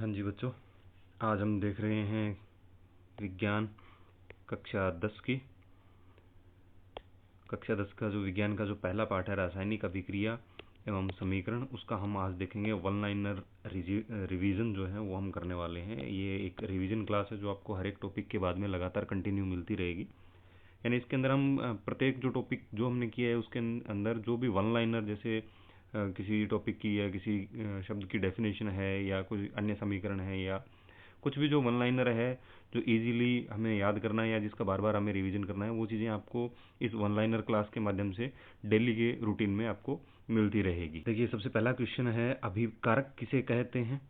हाँ जी बच्चों, आज हम देख रहे हैं विज्ञान कक्षा 10 की कक्षा 10 का जो विज्ञान का जो पहला पाठ है रासायनिक अभिक्रिया एवं समीकरण, उसका हम आज देखेंगे। वन लाइनर रिवीजन जो है वो हम करने वाले हैं। ये एक रिवीजन क्लास है जो आपको हर एक टॉपिक के बाद में लगातार कंटिन्यू मिलती रहेगी। यानी इसके अंदर हम प्रत्येक जो टॉपिक जो हमने किया है उसके अंदर जो भी वन लाइनर, जैसे किसी टॉपिक की या किसी शब्द की डेफिनेशन है या कोई अन्य समीकरण है या कुछ भी जो वन लाइनर है जो इजीली हमें याद करना है या जिसका बार बार हमें रिवीजन करना है, वो चीज़ें आपको इस वन लाइनर क्लास के माध्यम से डेली के रूटीन में आपको मिलती रहेगी। देखिए, सबसे पहला क्वेश्चन है, अभिकारक किसे कहते हैं।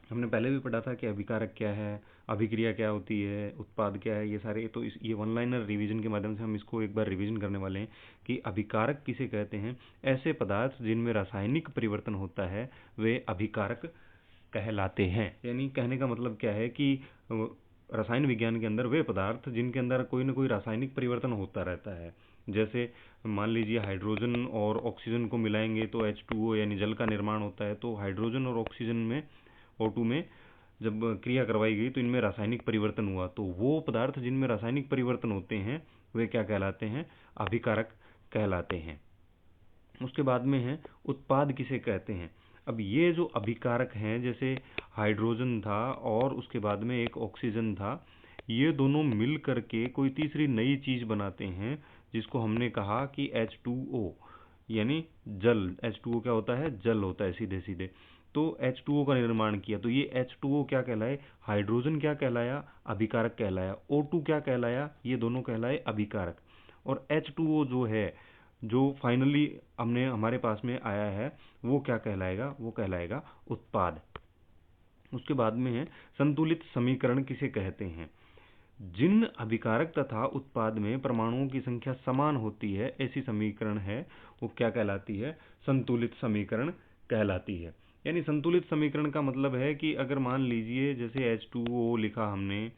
हमने पहले भी पढ़ा था कि अभिकारक क्या है, अभिक्रिया क्या होती है, उत्पाद क्या है, ये सारे तो ये वन लाइनर रिवीजन के माध्यम से हम इसको एक बार रिवीजन करने वाले हैं कि अभिकारक किसे कहते हैं। ऐसे पदार्थ जिनमें रासायनिक परिवर्तन होता है वे अभिकारक कहलाते हैं। यानी कहने का मतलब क्या है कि रसायन विज्ञान के अंदर वे पदार्थ जिनके अंदर कोई ना कोई रासायनिक परिवर्तन होता रहता है। जैसे मान लीजिए हाइड्रोजन और ऑक्सीजन को मिलाएंगे तो H2O यानी जल का निर्माण होता है। तो हाइड्रोजन और ऑक्सीजन में O2 में जब क्रिया करवाई गई तो इनमें रासायनिक परिवर्तन हुआ। तो वो पदार्थ जिनमें रासायनिक परिवर्तन होते हैं वे क्या कहलाते हैं, अभिकारक कहलाते हैं। उसके बाद में है उत्पाद किसे कहते हैं। अब ये जो अभिकारक हैं, जैसे हाइड्रोजन था और उसके बाद में एक ऑक्सीजन था, ये दोनों मिल करके कोई तीसरी नई चीज बनाते हैं जिसको हमने कहा कि H2O यानी जल। H2O क्या होता है, जल होता है सीधे सीधे। तो H2O का निर्माण किया तो ये H2O क्या कहलाए, हाइड्रोजन क्या कहलाया, अभिकारक कहलाया। O2 क्या कहलाया, ये दोनों कहलाए अभिकारक। और H2O जो है, जो फाइनली हमने हमारे पास में आया है, वो क्या कहलाएगा, वो कहलाएगा उत्पाद। उसके बाद में है संतुलित समीकरण किसे कहते हैं। जिन अभिकारक तथा उत्पाद में परमाणुओं की संख्या समान होती है ऐसी समीकरण है वो क्या कहलाती है, संतुलित समीकरण कहलाती है। यानी संतुलित समीकरण का मतलब है कि अगर मान लीजिए जैसे H2O लिखा हमने,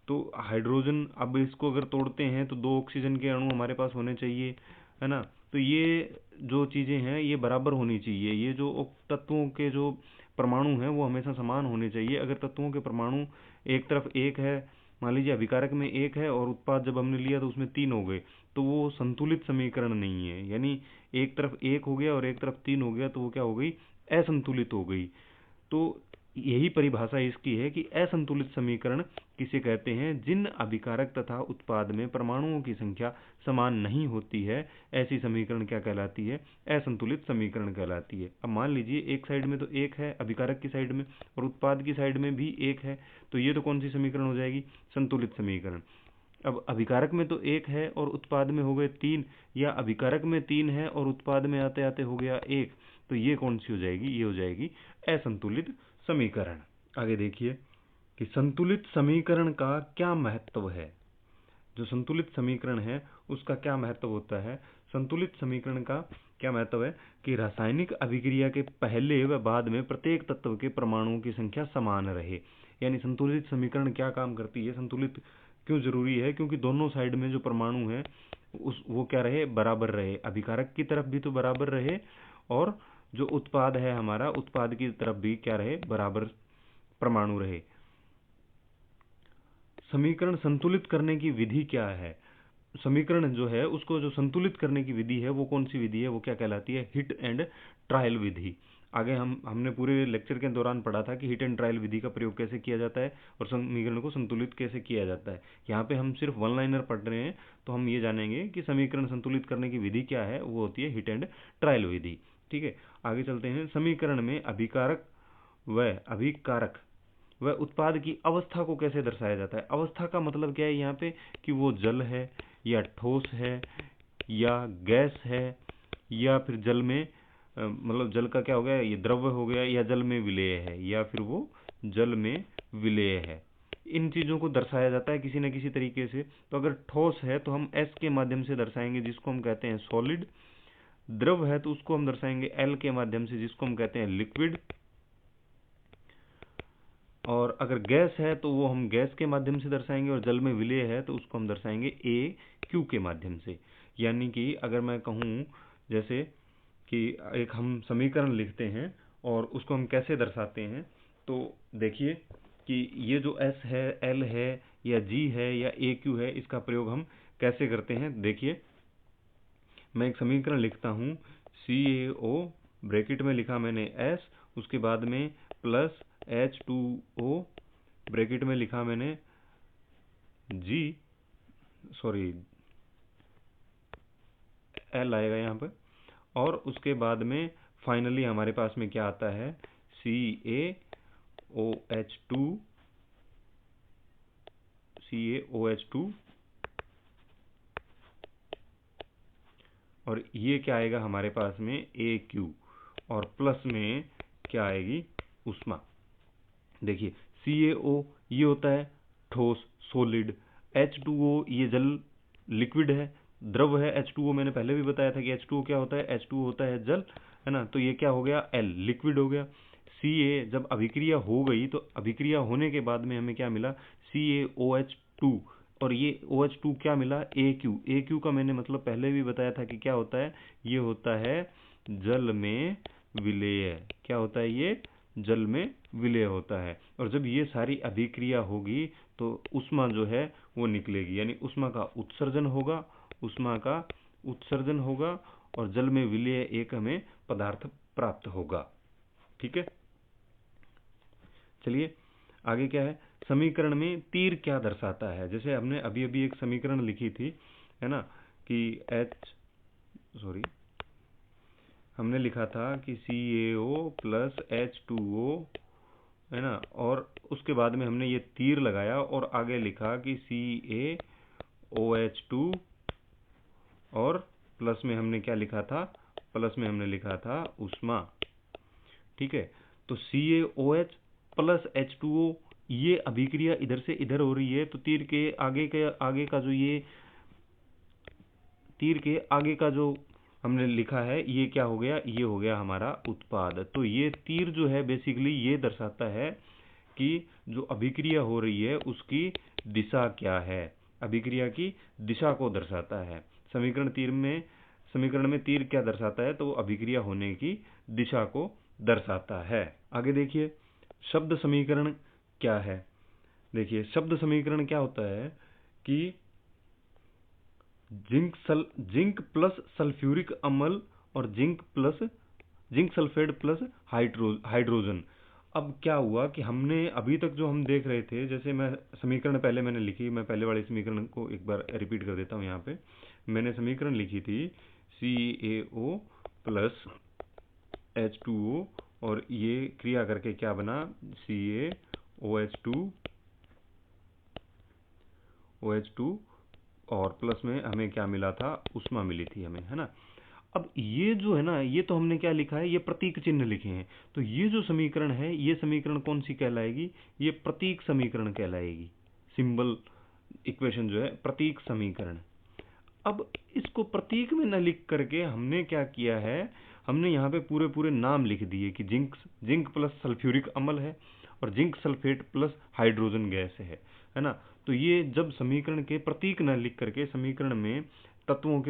तो हाइड्रोजन, अब इसको अगर तोड़ते हैं तो 2 ऑक्सीजन के अणु हमारे पास होने चाहिए, है ना। तो ये जो चीजें हैं ये बराबर होनी चाहिए। ये जो तत्वों के जो परमाणु हैं वो हमेशा समान होने चाहिए। अगर तत्वों के परमाणु एक तरफ एक है, मान लीजिए अभिकारक में एक है और उत्पाद जब हमने लिया तो उसमें 3 हो गए, तो वो संतुलित समीकरण नहीं है। यानी एक तरफ एक हो गया और एक तरफ 3 हो गया तो वो क्या हो गई, असंतुलित हो गई। तो यही परिभाषा इसकी है कि असंतुलित समीकरण किसे कहते हैं, जिन अभिकारक तथा उत्पाद में परमाणुओं की संख्या समान नहीं होती है ऐसी समीकरण क्या कहलाती है, असंतुलित समीकरण कहलाती है। अब मान लीजिए एक साइड में तो एक है अभिकारक की साइड में और उत्पाद की साइड में भी एक है, तो ये तो कौन सी समीकरण हो जाएगी, संतुलित समीकरण। अब अभिकारक में तो एक है और उत्पाद में हो गए 3, या अभिकारक में 3 है और उत्पाद में आते आते हो गया 1, तो ये कौन सी हो जाएगी, ये हो जाएगी असंतुलित समीकरण। आगे देखिए कि संतुलित समीकरण का क्या महत्व है। जो संतुलित समीकरण है उसका क्या महत्व होता है। संतुलित समीकरण का क्या महत्व है कि रासायनिक अभिक्रिया के पहले व बाद में प्रत्येक तत्व के परमाणुओं की संख्या समान रहे। यानी संतुलित समीकरण क्या काम करती है, संतुलित क्यों जरूरी है, क्योंकि दोनों साइड में जो परमाणु है वो क्या रहे, बराबर रहे। अभिकारक की तरफ भी तो बराबर रहे और जो उत्पाद है हमारा, उत्पाद की तरफ भी क्या रहे, बराबर परमाणु रहे। समीकरण संतुलित करने की विधि क्या है। समीकरण जो है उसको जो संतुलित करने की विधि है वो कौन सी विधि है, वो क्या कहलाती है, हिट एंड ट्रायल विधि। आगे हमने पूरे लेक्चर के दौरान पढ़ा था कि हिट एंड ट्रायल विधि का प्रयोग कैसे किया जाता है और समीकरण को संतुलित कैसे किया जाता है। यहाँ पे हम सिर्फ वन लाइनर पढ़ रहे हैं तो हम ये जानेंगे कि समीकरण संतुलित करने की विधि क्या है, वो होती है हिट एंड ट्रायल विधि। ठीक है, आगे चलते हैं। समीकरण में अभिकारक व अभिकारक वह उत्पाद की अवस्था को कैसे दर्शाया जाता है। अवस्था का मतलब क्या है यहाँ पे, कि वो जल है या ठोस है या गैस है या फिर जल में मतलब जल का क्या हो गया, ये द्रव्य हो गया, या जल में विलेय है या फिर वो जल में विलेय है। इन चीजों को दर्शाया जाता है किसी न किसी तरीके से। तो अगर ठोस है तो हम एस के माध्यम से दर्शाएंगे जिसको हम कहते हैं सॉलिड। द्रव है तो उसको हम दर्शाएंगे एल के माध्यम से जिसको हम कहते हैं लिक्विड। और अगर गैस है तो वो हम गैस के माध्यम से दर्शाएंगे और जल में विलेय है तो उसको हम दर्शाएंगे ए क्यू के माध्यम से। यानी कि अगर मैं कहूँ जैसे कि एक हम समीकरण लिखते हैं और उसको हम कैसे दर्शाते हैं, तो देखिए कि ये जो S है, L है या G है या AQ है, इसका प्रयोग हम कैसे करते हैं। देखिए मैं एक समीकरण लिखता हूँ, CaO ब्रैकेट में लिखा मैंने S, उसके बाद में प्लस H2O ब्रैकेट में लिखा मैंने L आएगा यहाँ पर, और उसके बाद में फाइनली हमारे पास में क्या आता है, CaOH2 और ये क्या आएगा हमारे पास में AQ, और प्लस में क्या आएगी, उष्मा। देखिए CaO ये होता है ठोस सॉलिड, H2O ये जल लिक्विड है, द्रव है। H2O मैंने पहले भी बताया था कि H2O क्या होता है, H2O होता है जल, है ना। तो ये क्या हो गया, L लिक्विड हो गया। Ca जब अभिक्रिया हो गई तो अभिक्रिया होने के बाद में हमें क्या मिला, CaOH2, और ये OH2 क्या मिला, AQ का मैंने मतलब पहले भी बताया था कि क्या होता है, ये होता है जल में विलेय। क्या होता है, ये जल में विलय होता है। और जब ये सारी अभिक्रिया होगी तो उष्मा जो है वो निकलेगी, यानी उष्मा का उत्सर्जन होगा और जल में विलय एक हमें पदार्थ प्राप्त होगा। ठीक है, चलिए आगे क्या है, समीकरण में तीर क्या दर्शाता है। जैसे हमने अभी अभी एक समीकरण लिखी थी, है ना, कि हमने लिखा था कि CaO प्लस H2O, है ना, और उसके बाद में हमने ये तीर लगाया और आगे लिखा कि CaOH2, और प्लस में हमने क्या लिखा था, प्लस में हमने लिखा था उष्मा। ठीक है, तो CaOH प्लस H2O, ये अभिक्रिया इधर से इधर हो रही है, तो तीर के आगे का जो हमने लिखा है ये क्या हो गया, ये हो गया हमारा उत्पाद। तो ये तीर जो है बेसिकली ये दर्शाता है कि जो अभिक्रिया हो रही है उसकी दिशा क्या है, अभिक्रिया की दिशा को दर्शाता है। समीकरण में तीर क्या दर्शाता है, तो अभिक्रिया होने की दिशा को दर्शाता है। आगे देखिए शब्द समीकरण क्या है। देखिए शब्द समीकरण क्या होता है कि जिंक प्लस सल्फ्यूरिक अम्ल और जिंक सल्फेट प्लस हाइड्रोजन। अब क्या हुआ कि हमने अभी तक जो हम देख रहे थे, जैसे मैं समीकरण पहले मैंने लिखी, मैं पहले वाले समीकरण को एक बार रिपीट कर देता हूँ। यहाँ पे मैंने समीकरण लिखी थी CaO प्लस H2O, और ये क्रिया करके क्या बना, CaOH2 और प्लस में हमें क्या मिला था, उष्मा मिली थी हमें, है ना। अब ये जो है ना, ये तो हमने क्या लिखा है, ये प्रतीक चिन्ह लिखे हैं। तो ये जो समीकरण है, ये समीकरण कौन सी कहलाएगी, ये प्रतीक समीकरण कहलाएगी। सिंबल इक्वेशन जो है प्रतीक समीकरण। अब इसको प्रतीक में न लिख करके हमने क्या किया है, हमने यहाँ पे पूरे पूरे नाम लिख दिए कि जिंक प्लस सल्फ्यूरिक अम्ल है और zinc sulphate plus hydrogen gas है ना। तो ये जब समीकरण के प्रतीक न लिख करके समीकरण में तत्वों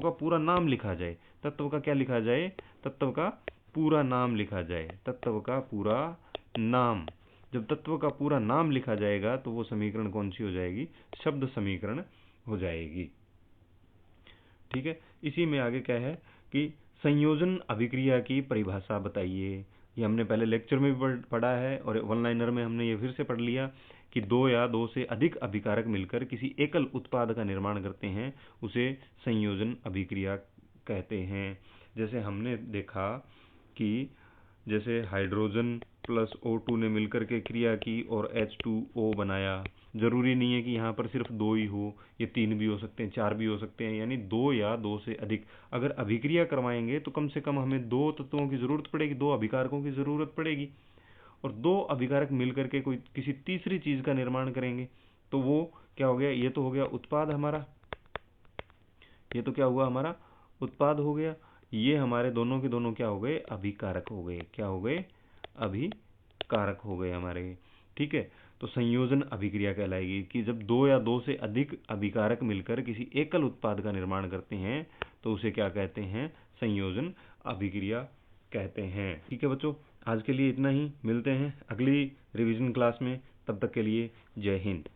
का पूरा नाम लिखा जाए, तत्व का क्या लिखा जाए, तत्व का पूरा नाम लिखा जाए, तत्व का पूरा नाम। जब तत्व का पूरा नाम लिखा जाएगा तो वो समीकरण कौन सी हो जाएगी, शब्द समीकरण हो जाएगी। ठीक है, इसी में आगे क्या है कि संयोजन अभिक्रिया की परिभाषा बताइए। ये हमने पहले लेक्चर में भी पढ़ा है और वन लाइनर में हमने ये फिर से पढ़ लिया कि दो या दो से अधिक अभिकारक मिलकर किसी एकल उत्पाद का निर्माण करते हैं, उसे संयोजन अभिक्रिया कहते हैं। जैसे हमने देखा कि जैसे हाइड्रोजन प्लस O2 ने मिलकर के क्रिया की और H2O बनाया। जरूरी नहीं है कि यहाँ पर सिर्फ दो ही हो, ये तीन भी हो सकते हैं, चार भी हो सकते हैं, यानी दो या दो से अधिक। अगर अभिक्रिया करवाएंगे तो कम से कम हमें दो तत्वों की जरूरत पड़ेगी, दो अभिकारकों की जरूरत पड़ेगी, और दो अभिकारक मिलकर के कोई किसी तीसरी चीज का निर्माण करेंगे तो वो क्या हो गया, ये तो हो गया उत्पाद हमारा, ये तो क्या हुआ हमारा उत्पाद हो गया। ये हमारे दोनों के दोनों क्या हो गए, अभिकारक हो गए। क्या हो गए, अभिकारक हो गए हमारे। ठीक है, तो संयोजन अभिक्रिया कहलाएगी कि जब दो या दो से अधिक अभिकारक मिलकर किसी एकल उत्पाद का निर्माण करते हैं तो उसे क्या कहते हैं, संयोजन अभिक्रिया कहते हैं। ठीक है बच्चों, आज के लिए इतना ही, मिलते हैं अगली रिवीजन क्लास में, तब तक के लिए जय हिंद।